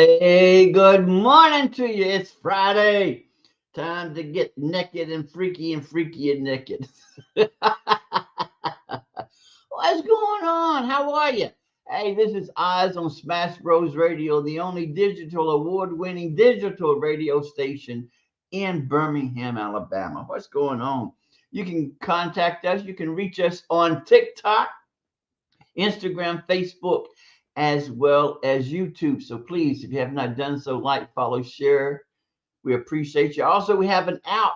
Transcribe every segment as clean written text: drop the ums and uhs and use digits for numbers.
Hey, good morning to you. It's Friday. Time to get naked and freaky and naked. What's going on? How are you? Hey, this is Oz on Smash Bros Radio, the only digital award-winning digital radio station in Birmingham, Alabama. What's going on? You can contact us. You can reach us on TikTok, Instagram, Facebook, as well as YouTube. So please, if you have not done so, like, follow, share. We appreciate you. Also, we have an app.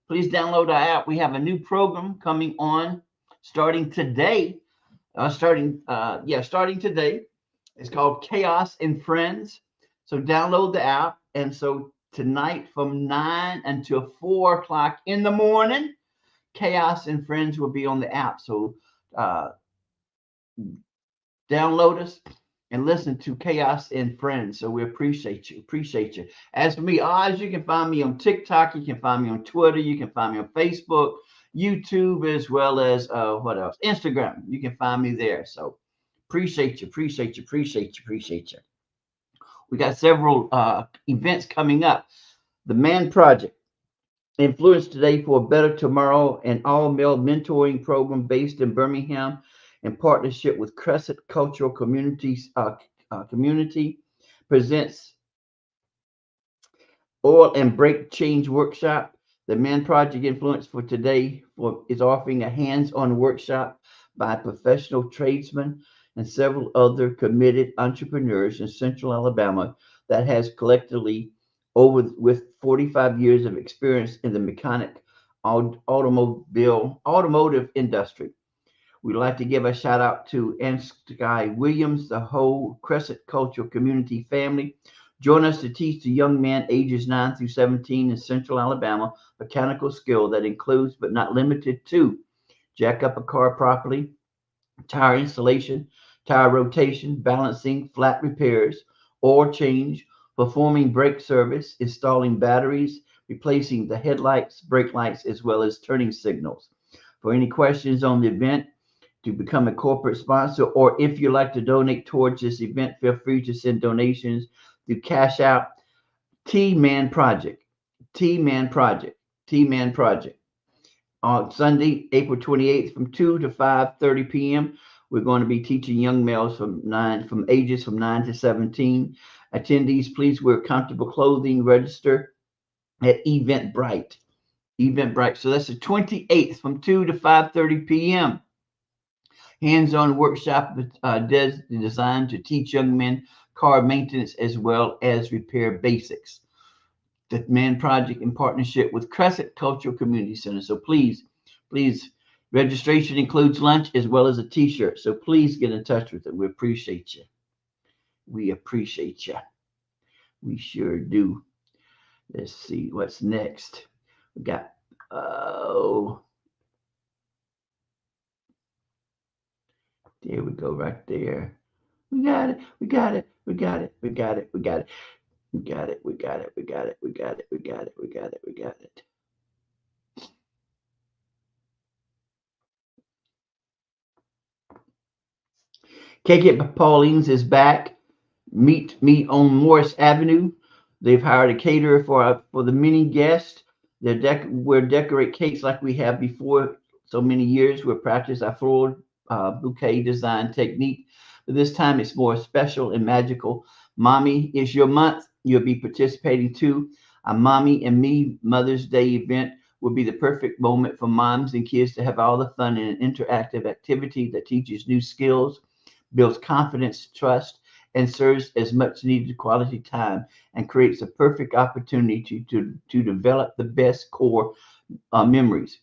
Please download our app. We have a new program coming on starting today. Starting today. It's called Chaos and Friends. So download the app. And so tonight from 9 until 4 o'clock in the morning, Chaos and Friends will be on the app. So uh, download us and listen to Chaos and Friends. So we appreciate you. Appreciate you. As for me, Oz, you can find me on TikTok. You can find me on Twitter. You can find me on Facebook, YouTube, as well as what else? Instagram. You can find me there. So appreciate you. Appreciate you. Appreciate you. Appreciate you. We got several events coming up. The Man Project, Influence Today for a Better Tomorrow, an all-male mentoring program based in Birmingham in partnership with Crescent Cultural Community, presents Oil and Break Change Workshop. The Man Project Influence for Today is offering a hands-on workshop by professional tradesmen and several other committed entrepreneurs in Central Alabama that has collectively with 45 years of experience in the mechanic automotive industry. We'd like to give a shout out to Sky Williams, the whole Crescent Cultural Community family. Join us to teach the young men ages 9 through 17 in Central Alabama mechanical skill that includes but not limited to jack up a car properly, tire installation, tire rotation, balancing, flat repairs, oil change, performing brake service, installing batteries, replacing the headlights, brake lights, as well as turning signals. For any questions on the event, to become a corporate sponsor, or if you'd like to donate towards this event, feel free to send donations through Cash Out T-Man Project. T-Man Project. T-Man Project. On Sunday, April 28th from 2 to 5:30 p.m., we're going to be teaching young males from ages 9 to 17. Attendees, please wear comfortable clothing. Register at Eventbrite. Eventbrite. So that's the 28th from 2 to 5:30 p.m. Hands-on workshop designed to teach young men car maintenance as well as repair basics. The Man Project in partnership with Crescent Cultural Community Center. So please, registration includes lunch as well as a t-shirt. So please get in touch with it. We appreciate you. We appreciate you. We sure do. Let's see what's next. We got, there we go right there. We got it. We got it. We got it. We got it. We got it. We got it. We got it. We got it. We got it. We got it. We got it. We got it. Cake It Pauline's is back. Meet me on Morris Avenue. They've hired a caterer for the many guests. We'll decorate cakes like we have before so many years. We'll practice our floral bouquet design technique. But this time it's more special and magical. Mommy is your month. You'll be participating too. A Mommy and Me Mother's Day event will be the perfect moment for moms and kids to have all the fun in an interactive activity that teaches new skills, builds confidence, trust, and serves as much needed quality time and creates a perfect opportunity to develop the best core memories.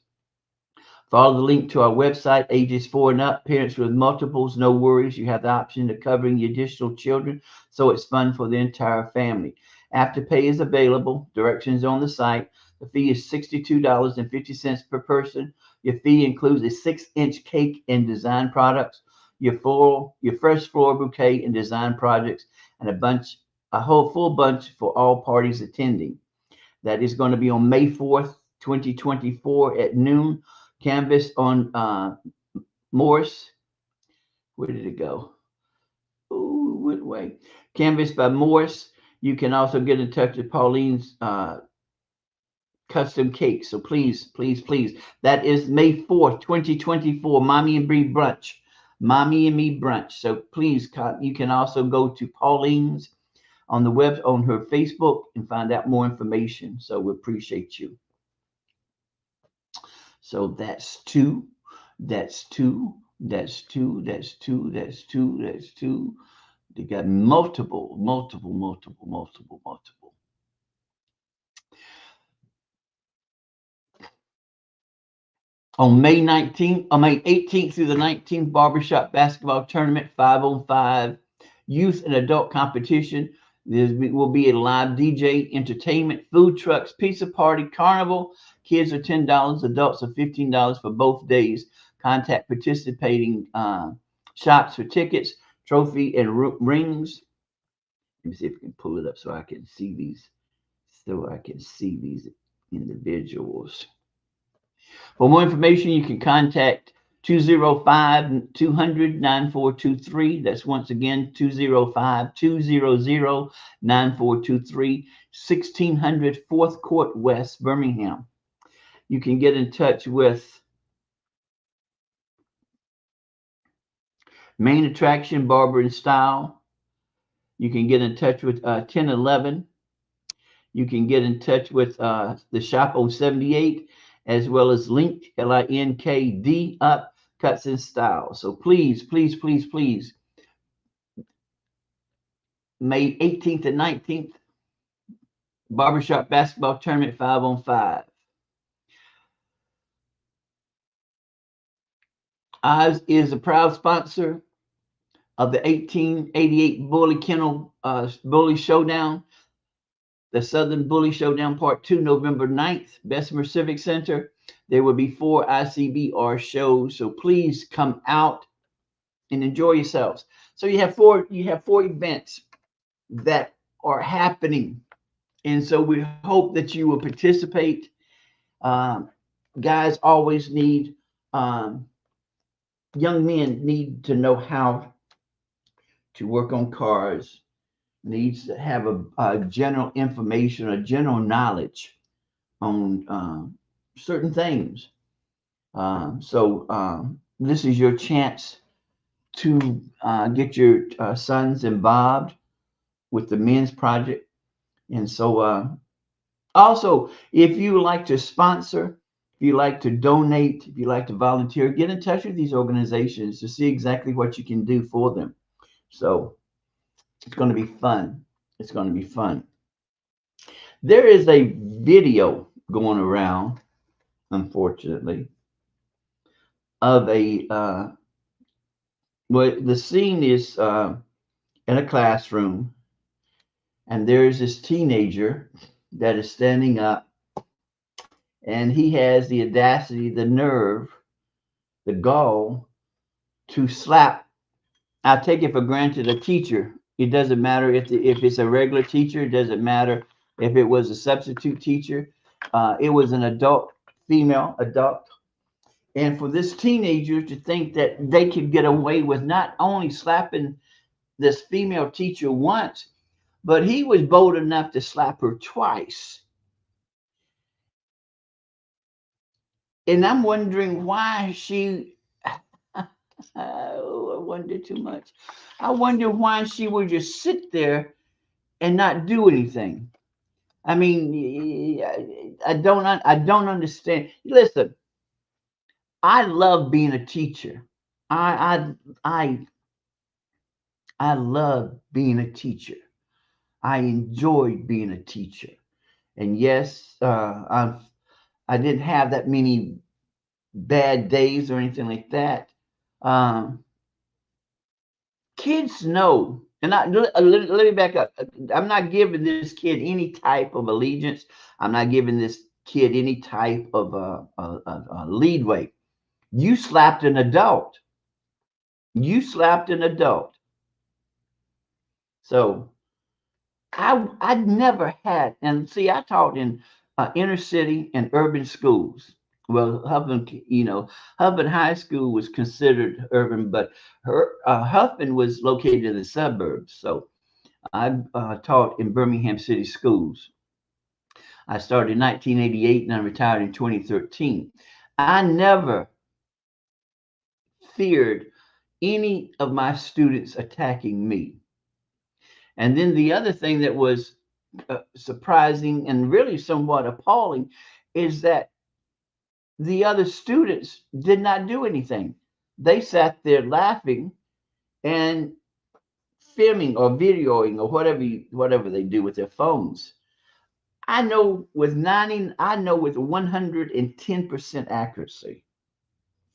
Follow the link to our website, ages 4 and up. Parents with multiples, no worries. You have the option of covering the additional children, so it's fun for the entire family. Afterpay is available. Directions on the site. The fee is $62.50 per person. Your fee includes a 6-inch cake and design products, your fresh floor bouquet and design projects, and a whole full bunch for all parties attending. That is going to be on May 4th, 2024 at noon. Canvas on Morris. Where did it go? Oh, what way? Canvas by Morris. You can also get in touch with Pauline's custom cake. So please, please, please. That is May 4th, 2024, Mommy and Bree brunch. Mommy and Me brunch. So please, you can also go to Pauline's on the web, on her Facebook, and find out more information. So we appreciate you. So that's two. That's two. That's two. That's two. That's two. That's two. They got multiple. On May 19th, on May 18th through the 19th, Barbershop Basketball Tournament 5-on-5 Youth and Adult Competition. There will be a live DJ, entertainment, food trucks, pizza party, carnival. Kids are $10, adults are $15 for both days. Contact participating shops for tickets, trophy, and rings. Let me see if I can pull it up so I can see these. Individuals. For more information, you can contact 205-200-9423. That's once again 205-200-9423, 1600 4th Court West, Birmingham. You can get in touch with Main Attraction Barber and Style. You can get in touch with 1011. You can get in touch with the Shop 078, as well as Linked, LINKD, Up Cuts and Style. So please, please, please, please, May 18th and 19th, Barbershop Basketball Tournament 5-on-5. OZZz is a proud sponsor of the 1888 Bully Kennel Bully Showdown, the Southern Bully Showdown Part 2, November 9th, Bessemer Civic Center. There will be 4 ICBR shows, so please come out and enjoy yourselves. So you have four events that are happening, and so we hope that you will participate. Guys always need, young men need to know how to work on cars, needs to have a general information, a general knowledge on certain things. So this is your chance to get your sons involved with the Men's Project. And so also, if you like to sponsor, if you like to donate, if you like to volunteer, get in touch with these organizations to see exactly what you can do for them. So it's going to be fun. It's going to be fun. There is a video going around, unfortunately, of a well, the scene is in a classroom, and there's this teenager that is standing up, and he has the audacity, the nerve, the gall to slap, I take it for granted, a teacher. It doesn't matter if it's a regular teacher. It doesn't matter if it was a substitute teacher. It was an adult, female adult. And for this teenager to think that they could get away with not only slapping this female teacher once, but he was bold enough to slap her twice. And I'm wondering why she, oh, I wonder too much. I wonder why she would just sit there and not do anything. I mean, I don't understand. Listen, I love being a teacher. I love being a teacher. I enjoyed being a teacher. And yes, I didn't have that many bad days or anything like that. Kids know, and let me back up. I'm not giving this kid any type of allegiance. I'm not giving this kid any type of leadway. You slapped an adult. You slapped an adult. So I never had, and see, I taught in inner city and urban schools. Well, Huffman High School was considered urban, but Huffman was located in the suburbs. So I taught in Birmingham City Schools. I started in 1988 and I retired in 2013. I never feared any of my students attacking me. And then the other thing that was surprising and really somewhat appalling is that the other students did not do anything. They sat there laughing and filming or videoing or whatever they do with their phones. I know with 110% accuracy,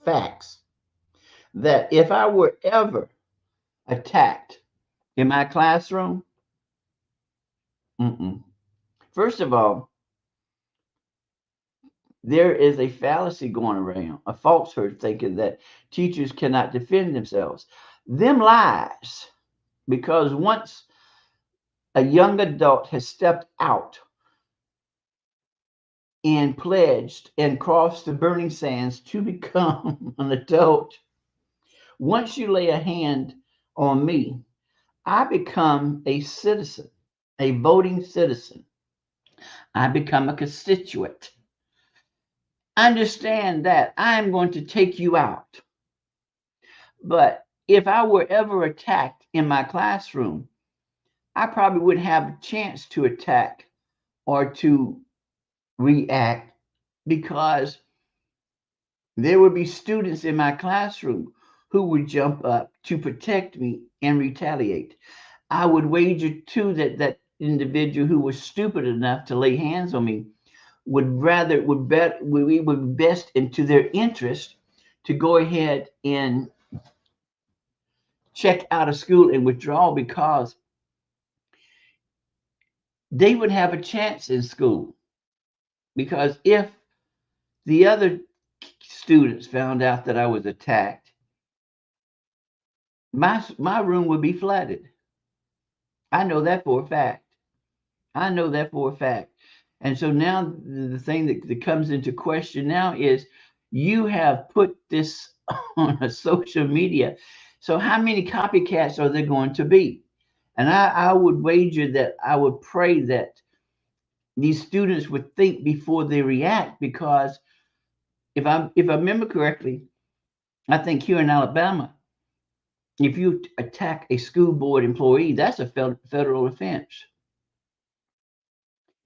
facts, that if I were ever attacked in my classroom, first of all, there is a fallacy going around, a falsehood thinking that teachers cannot defend themselves. Them lies, because once a young adult has stepped out and pledged and crossed the burning sands to become an adult, once you lay a hand on me, I become a citizen, a voting citizen. I become a constituent. Understand that I'm going to take you out. But if I were ever attacked in my classroom, I probably wouldn't have a chance to attack or to react, because there would be students in my classroom who would jump up to protect me and retaliate. I would wager too that that individual who was stupid enough to lay hands on me would be best into their interest to go ahead and check out of school and withdraw, because they would have a chance in school. Because if the other students found out that I was attacked, my room would be flooded. I know that for a fact. I know that for a fact. And so now the thing that comes into question now is, you have put this on a social media. So how many copycats are there going to be? And I would wager that I would pray that these students would think before they react, because if I remember correctly, I think here in Alabama, if you attack a school board employee, that's a federal offense.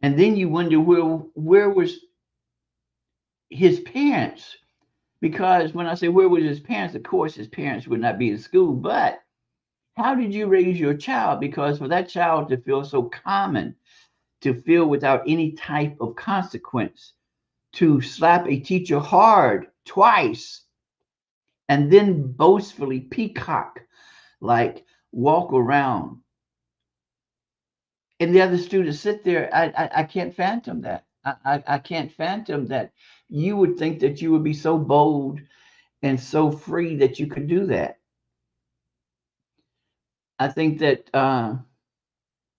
And then you wonder where was his parents? Because when I say where was his parents, of course his parents would not be in school, but how did you raise your child? Because for that child to feel so common, to feel without any type of consequence, to slap a teacher hard twice, and then boastfully peacock, like walk around, and the other students sit there, I can't phantom that. I can't phantom that you would think that you would be so bold and so free that you could do that. I think that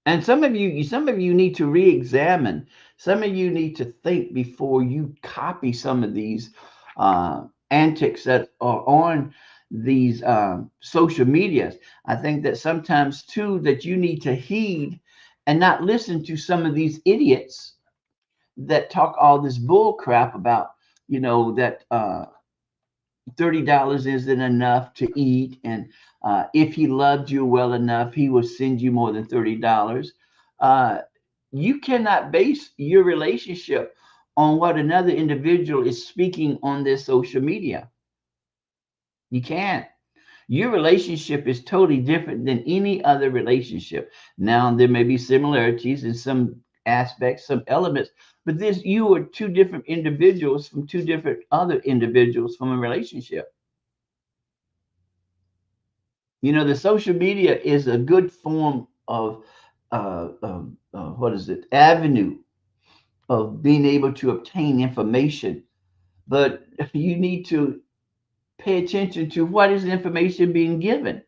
and some of you need to re-examine. Some of you need to think before you copy some of these antics that are on these social medias. I think that sometimes too that you need to heed and not listen to some of these idiots that talk all this bull crap about, that $30 isn't enough to eat, and if he loved you well enough, he will send you more than $30. Uh, you cannot base your relationship on what another individual is speaking on their social media. You can't. Your relationship is totally different than any other relationship. Now, there may be similarities in some aspects, some elements, but you are two different individuals from two different other individuals from a relationship. The social media is a good form of what is it? Avenue of being able to obtain information, but you need to pay attention to what is the information being given.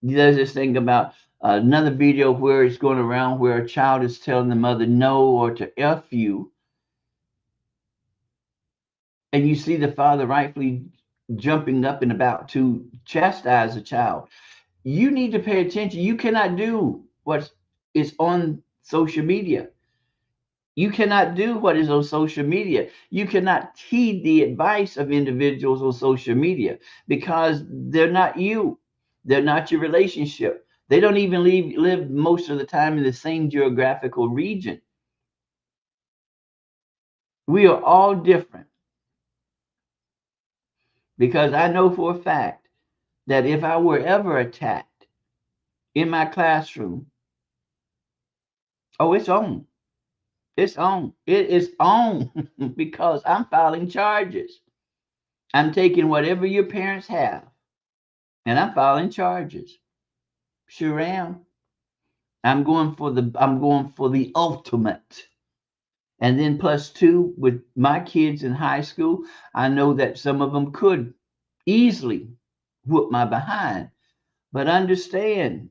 There's this thing about another video where it's going around where a child is telling the mother no or to F you, and you see the father rightfully jumping up and about to chastise the child. You need to pay attention. You cannot do what is on social media. You cannot do what is on social media. You cannot heed the advice of individuals on social media because they're not you. They're not your relationship. They don't even live most of the time in the same geographical region. We are all different because I know for a fact that if I were ever attacked in my classroom, oh, it's on. It's on. It is on because I'm filing charges. I'm taking whatever your parents have and I'm filing charges. Sure am. I'm going for the ultimate. And then plus two with my kids in high school, I know that some of them could easily whoop my behind. But understand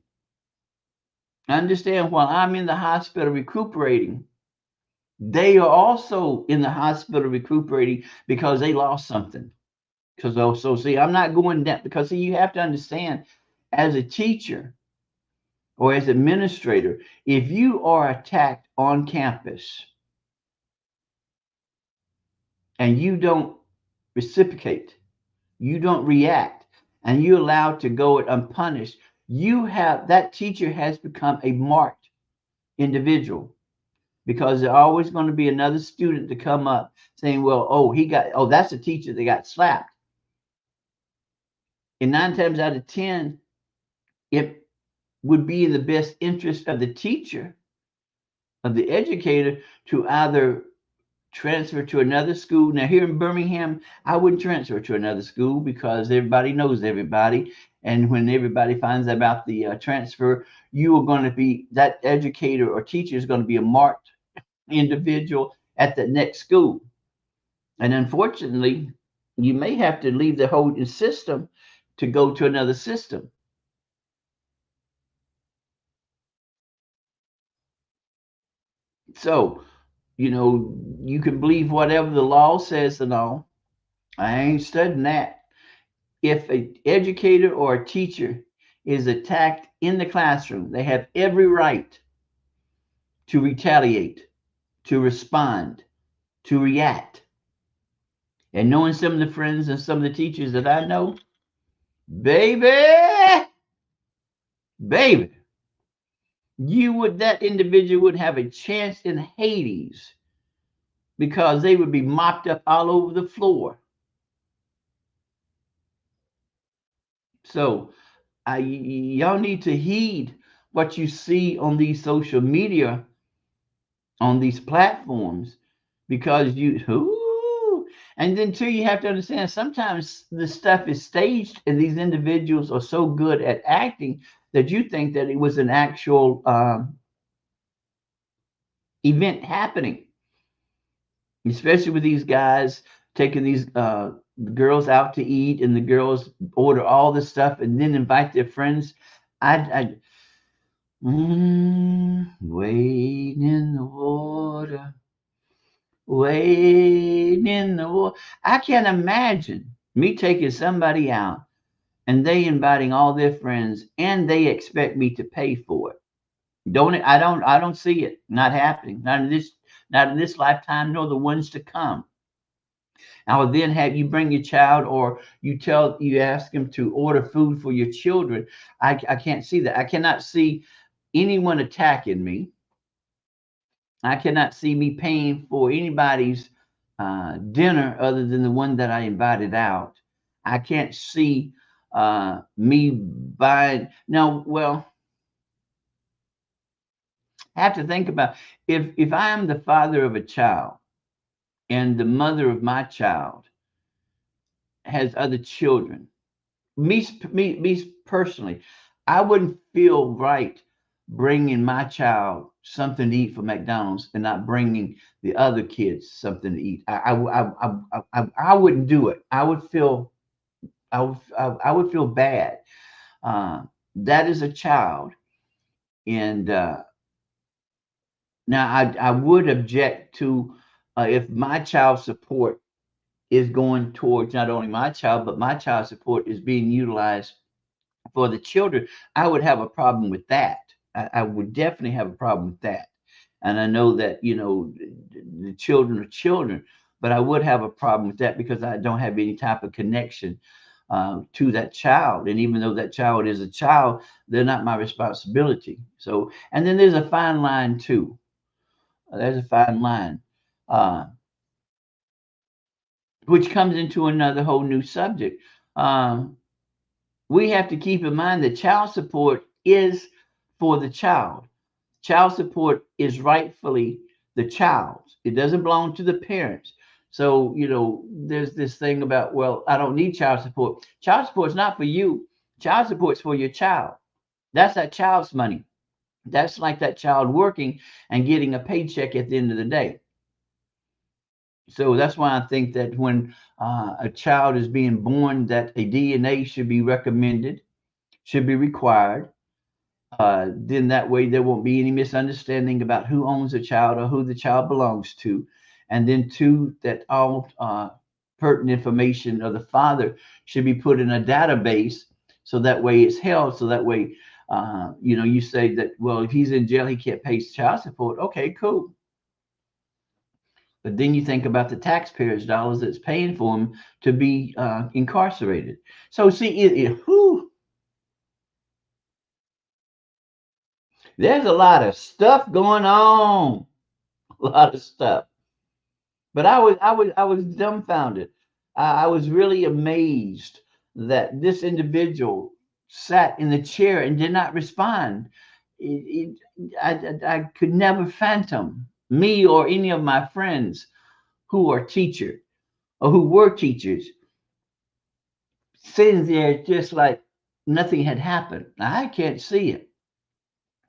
while I'm in the hospital recuperating, they are also in the hospital recuperating because they lost something. Because also, see, I'm not going down because see, you have to understand as a teacher or as administrator, if you are attacked on campus and you don't reciprocate, you don't react, and you're allowed to go it unpunished, you have that teacher has become a marked individual because there's always going to be another student to come up saying, well, that's a teacher that got slapped. And 9 times out of 10, it would be in the best interest of the teacher, of the educator, to either transfer to another school. Now, here in Birmingham, I wouldn't transfer to another school because everybody knows everybody. And when everybody finds out about the transfer, you are going to be that educator or teacher is going to be a marked individual at the next school. And unfortunately, you may have to leave the whole system to go to another system. So, you can believe whatever the law says and all. I ain't studying that. If an educator or a teacher is attacked in the classroom, they have every right to retaliate, to respond, to react. And knowing some of the friends and some of the teachers that I know, baby, baby, that individual would have a chance in Hades because they would be mopped up all over the floor. So y'all need to heed what you see on these social media, on these platforms, because and then too, you have to understand sometimes the stuff is staged, and these individuals are so good at acting that you think that it was an actual event happening, especially with these guys taking these girls out to eat, and the girls order all this stuff and then invite their friends. I wade in the water, wade in the water. I can't imagine me taking somebody out and they inviting all their friends and they expect me to pay for it. I don't see it not happening. Not in this lifetime, nor the ones to come. I would then have you bring your child, or you ask them to order food for your children. I can't see that. I cannot see anyone attacking me. I cannot see me paying for anybody's dinner other than the one that I invited out. I can't see me buying. No, well, I have to think about if I am the father of a child and the mother of my child has other children. Me personally, I wouldn't feel right bringing my child something to eat from McDonald's and not bringing the other kids something to eat. I wouldn't do it. I would feel bad. That is a child, and now I would object to if my child support is going towards not only my child, but my child support is being utilized for the children, I would have a problem with that. I would definitely have a problem with that. And I know that, the children are children, but I would have a problem with that because I don't have any type of connection to that child. And even though that child is a child, they're not my responsibility. So, and then there's a fine line too. There's a fine line, uh, which comes into another whole new subject. Um, we have to keep in mind that child support is for the child. Child support is rightfully the child's. It doesn't belong to the parents. So, there's this thing about, well, I don't need child support. Child support is not for you. Child support is for your child. That's that child's money. That's like that child working and getting a paycheck at the end of the day. So that's why I think that when a child is being born, that a DNA should be recommended, should be required. Then that way there won't be any misunderstanding about who owns the child or who the child belongs to. And then two, that all pertinent information of the father should be put in a database, so that way it's held. So that way, you say that, well, if he's in jail, he can't pay child support. Okay, cool. But then you think about the taxpayers' dollars that's paying for him to be incarcerated. So see, there's a lot of stuff going on, a lot of stuff. But I was dumbfounded. I was really amazed that this individual sat in the chair and did not respond. I could never fathom me or any of my friends who are teachers or who were teachers sitting there just like nothing had happened. I can't see it.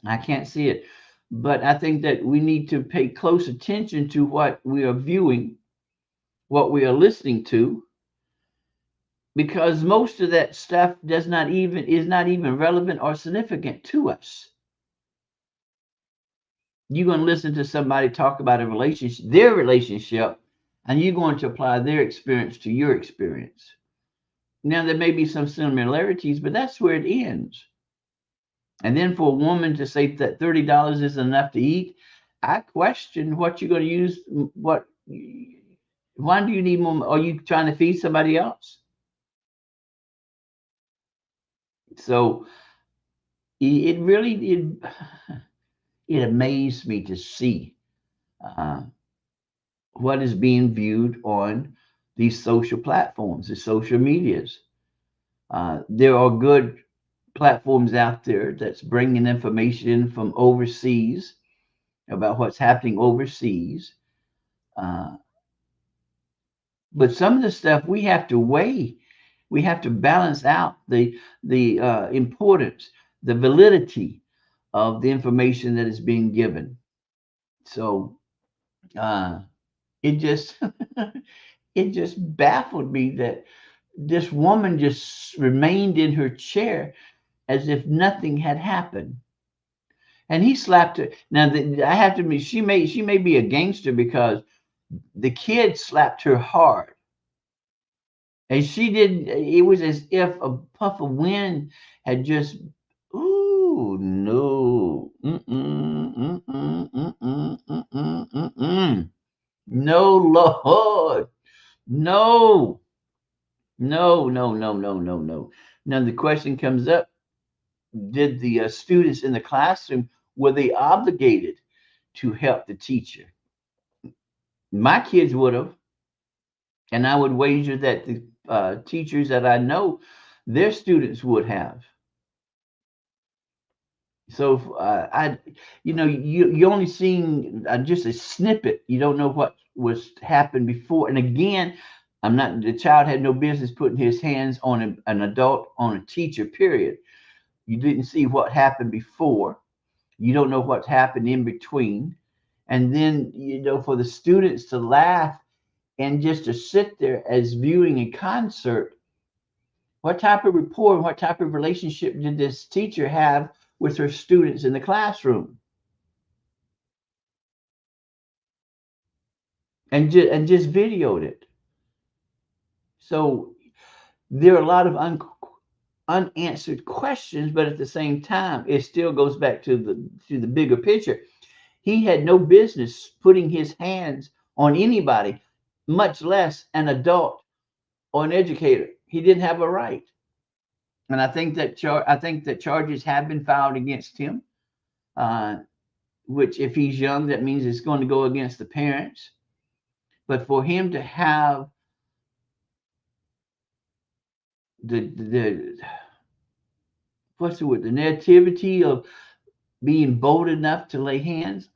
I can't see it. But I think that we need to pay close attention to what we are viewing, what we are listening to, because most of that stuff is not even relevant or significant to us. You're going to listen to somebody talk about a relationship, their relationship, and you're going to apply their experience to your experience. Now there may be some similarities, but that's where it ends. And then for a woman to say that $30 is enough to eat, I question what you're going to use. Why do you need more? Are you trying to feed somebody else? So it really it amazed me to see uh, what is being viewed on these social platforms, the social medias. There are good platforms out there that's bringing information from overseas about what's happening overseas. Uh, but some of the stuff we have to weigh, we have to balance out the importance, the validity of the information that is being given. So uh, it just it just baffled me that this woman just remained in her chair as if nothing had happened. And he slapped her. Now I have to admit, she may be a gangster because the kid slapped her hard, and she didn't. It was as if a puff of wind had just. Ooh, no. Mm-mm, mm-mm, mm-mm, mm-mm, mm-mm. No, Lord. No. No, no, no, no, no, no. Now the question comes up: did the students in the classroom, were they obligated to help the teacher? My kids would have, and I would wager that the teachers that I know, their students would have. So you only seen just a snippet. You don't know what was happened before. And again, I'm not. The child had no business putting his hands on an adult, on a teacher. Period. You didn't see what happened before. You don't know what happened in between. And then, for the students to laugh and just to sit there as viewing a concert, what type of rapport and what type of relationship did this teacher have with her students in the classroom? And just videoed it. So there are a lot of unanswered questions, but at the same time, it still goes back to the bigger picture. He had no business putting his hands on anybody, much less an adult or an educator. He didn't have a right. And I think that charges have been filed against him. Uh, which, if he's young, that means it's going to go against the parents. But for him to have the what's the word, the nativity of being bold enough to lay hands,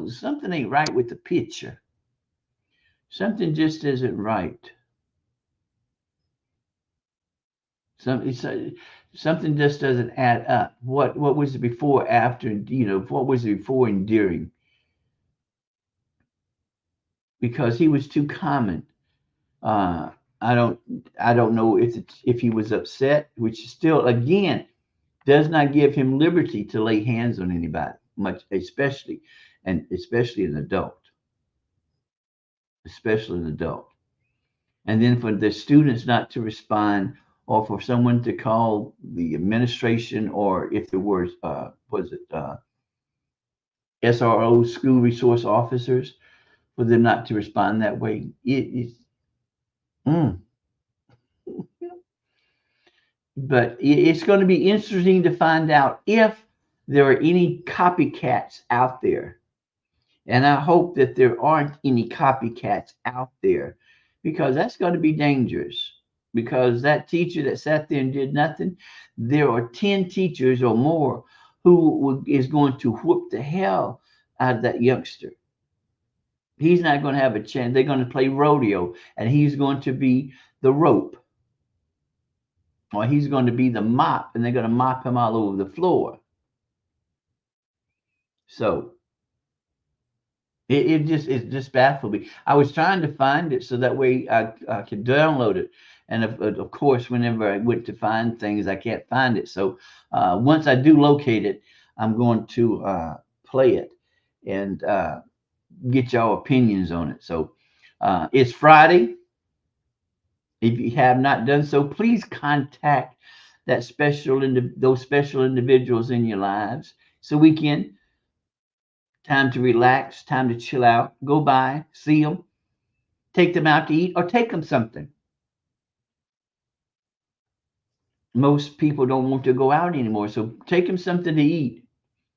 something ain't right with the picture. Something just isn't right. Something just doesn't add up. What was it before, after? What was it before and during? Because he was too common. Uh, I don't know if he was upset, which still again does not give him liberty to lay hands on anybody, much especially an adult, especially an adult. And then for the students not to respond, or for someone to call the administration, or if there was it SRO, school resource officers, for them not to respond that way. Mm. But it's going to be interesting to find out if there are any copycats out there. And I hope that there aren't any copycats out there, because that's going to be dangerous. Because that teacher that sat there and did nothing, there are 10 teachers or more who is going to whoop the hell out of that youngster. He's not going to have a chance. They're going to play rodeo, and he's going to be the rope, or he's going to be the mop, and they're going to mop him all over the floor. So it just baffled me. I was trying to find it so that way I could download it, and of course, whenever I went to find things, I can't find it. So once I do locate it, I'm going to play it and get y'all opinions on it. So it's Friday. If you have not done so, please contact those special individuals in your lives. So we can time to relax, time to chill out, go by, see them, take them out to eat, or take them something. Most people don't want to go out anymore, so take them something to eat.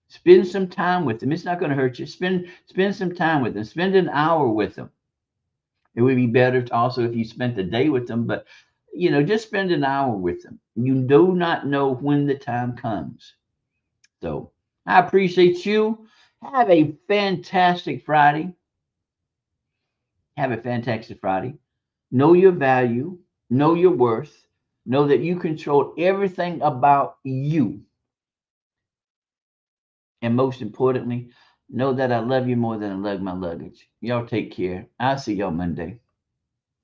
Spend some time with them. It's not going to hurt you. Spend some time with them. Spend an hour with them. It would be better also if you spent a day with them, but just spend an hour with them. You do not know when the time comes. So I appreciate you. Have a fantastic Friday. Have a fantastic Friday. Know your value. Know your worth. Know that you control everything about you. And most importantly, know that I love you more than I love my luggage. Y'all take care. I'll see y'all Monday.